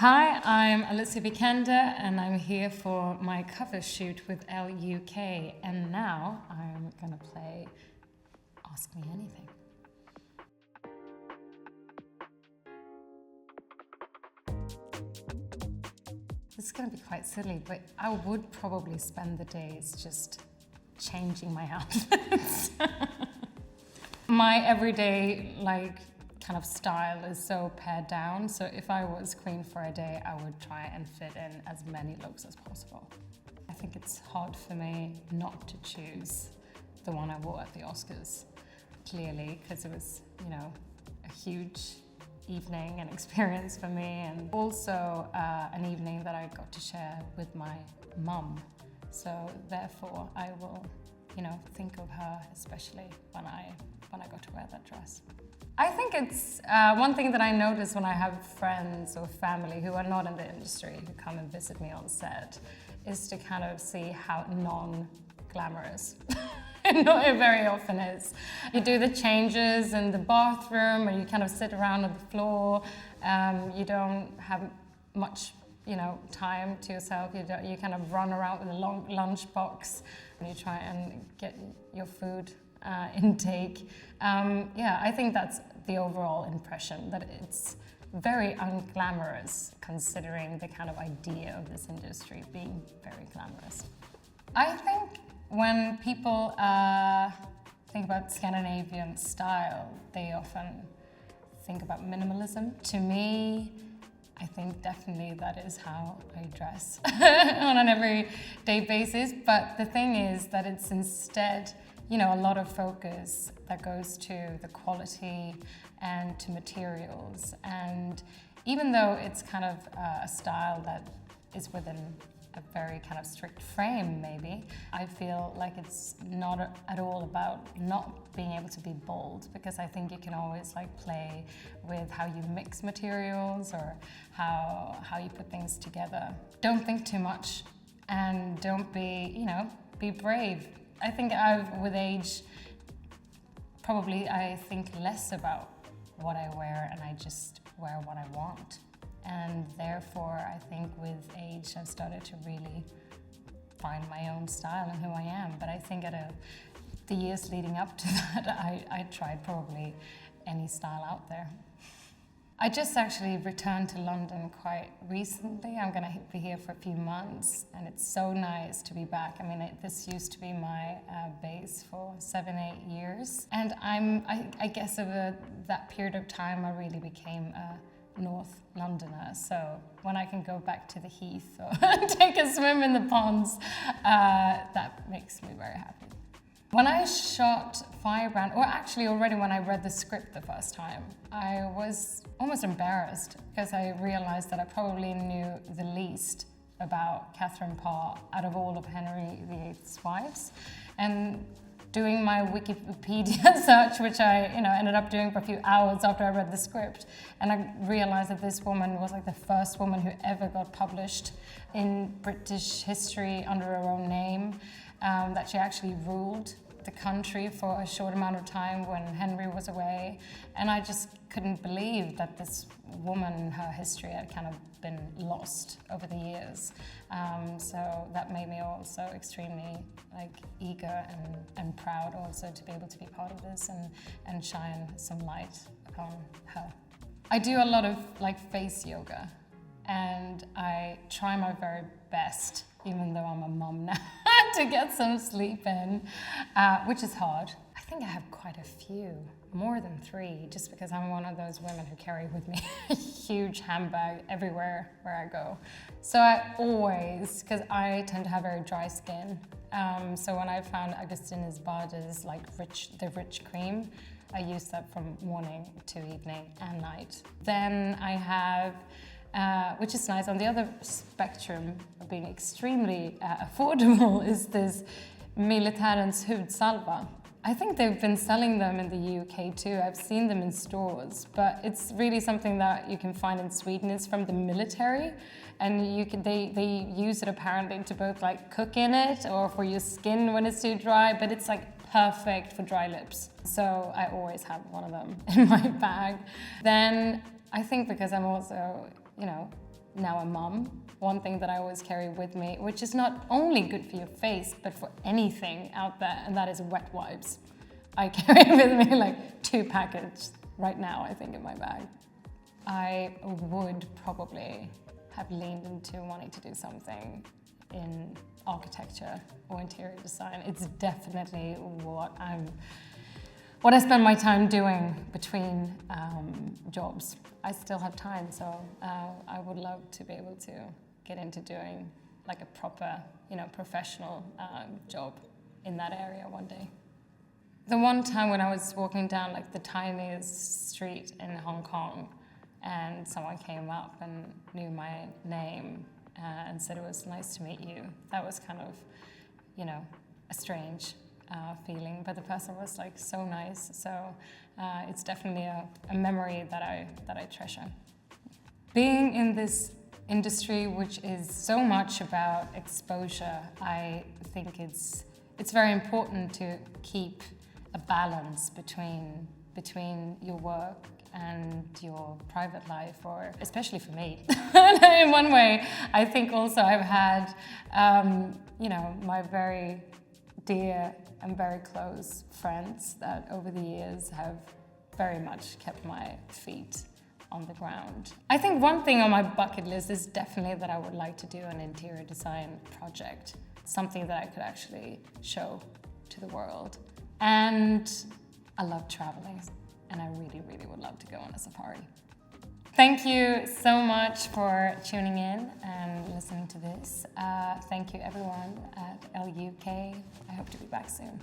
Hi, I'm Alicia Vikander and I'm here for my cover shoot with ELLE UK, and now I'm gonna play Ask Me Anything. This is gonna be quite silly, but I would probably spend the days just changing my outfits. My everyday, kind of style is so pared down, so if I was queen for a day, I would try and fit in as many looks as possible. I think it's hard for me not to choose the one I wore at the Oscars, clearly, because it was, a huge evening and experience for me, and also an evening that I got to share with my mum. So therefore, I will, think of her, especially when I got to wear that dress. I think it's one thing that I notice when I have friends or family who are not in the industry who come and visit me on set is to kind of see how non-glamorous it very often is. You do the changes in the bathroom, or you kind of sit around on the floor. You don't have much, time to yourself. You kind of run around with a long lunchbox, and you try and get your food intake. I think that's the overall impression, that it's very unglamorous considering the kind of idea of this industry being very glamorous. I think when people think about Scandinavian style, they often think about minimalism. To me, I think definitely that is how I dress on an everyday basis. But the thing is that it's instead, a lot of focus that goes to the quality and to materials. And even though it's kind of a style that is within a very kind of strict frame, maybe, I feel like it's not at all about not being able to be bold, because I think you can always play with how you mix materials or how you put things together. Don't think too much, and don't be brave. I think with age, probably I think less about what I wear, and I just wear what I want. And therefore, I think with age, I've started to really find my own style and who I am. But I think the years leading up to that, I tried probably any style out there. I just actually returned to London quite recently. I'm going to be here for a few months, and it's so nice to be back. I mean, this used to be my base for 7-8 years. And I guess over that period of time, I really became a North Londoner. So when I can go back to the Heath or take a swim in the ponds, that makes me very happy. When I shot Firebrand, or actually already when I read the script the first time, I was almost embarrassed because I realized that I probably knew the least about Catherine Parr out of all of Henry VIII's wives. And doing my Wikipedia search, which I ended up doing for a few hours after I read the script, and I realized that this woman was the first woman who ever got published in British history under her own name, that she actually ruled the country for a short amount of time when Henry was away. And I just couldn't believe that this woman, her history had kind of been lost over the years. So that made me also extremely eager and proud also to be able to be part of this and shine some light upon her. I do a lot of face yoga, and I try my very best, even though I'm a mom now, to get some sleep in, which is hard. I think I have quite a few, more than 3, just because I'm one of those women who carry with me a huge handbag everywhere where I go. So I always, because I tend to have very dry skin, so when I found Agustinus Bader's the rich cream, I use that from morning to evening and night. Then I have, which is nice, on the other spectrum of being extremely affordable, is this Militärens hudsalva. I think they've been selling them in the UK too. I've seen them in stores, but it's really something that you can find in Sweden. It's from the military, and they use it apparently to both cook in it or for your skin when it's too dry, but it's perfect for dry lips. So I always have one of them in my bag. Then I think because I'm also, now a mum, one thing that I always carry with me, which is not only good for your face, but for anything out there, and that is wet wipes. I carry with me like 2 packets right now, I think, in my bag. I would probably have leaned into wanting to do something in architecture or interior design. It's definitely what I spend my time doing between jobs. I still have time, so I would love to be able to get into doing like a proper, professional job in that area one day. The one time when I was walking down like the tiniest street in Hong Kong, and someone came up and knew my name and said it was nice to meet you. That was kind of, a strange feeling, but the person was like so nice. So it's definitely a memory that I treasure. Being in this industry, which is so much about exposure, I think it's very important to keep a balance between your work and your private life, or especially for me. In one way, I think also I've had, my very dear and very close friends that over the years have very much kept my feet on the ground. I think one thing on my bucket list is definitely that I would like to do an interior design project, something that I could actually show to the world. And I love traveling, and I really, really would love to go on a safari. Thank you so much for tuning in and listening to this. Thank you everyone at ELLE UK. I hope to be back soon.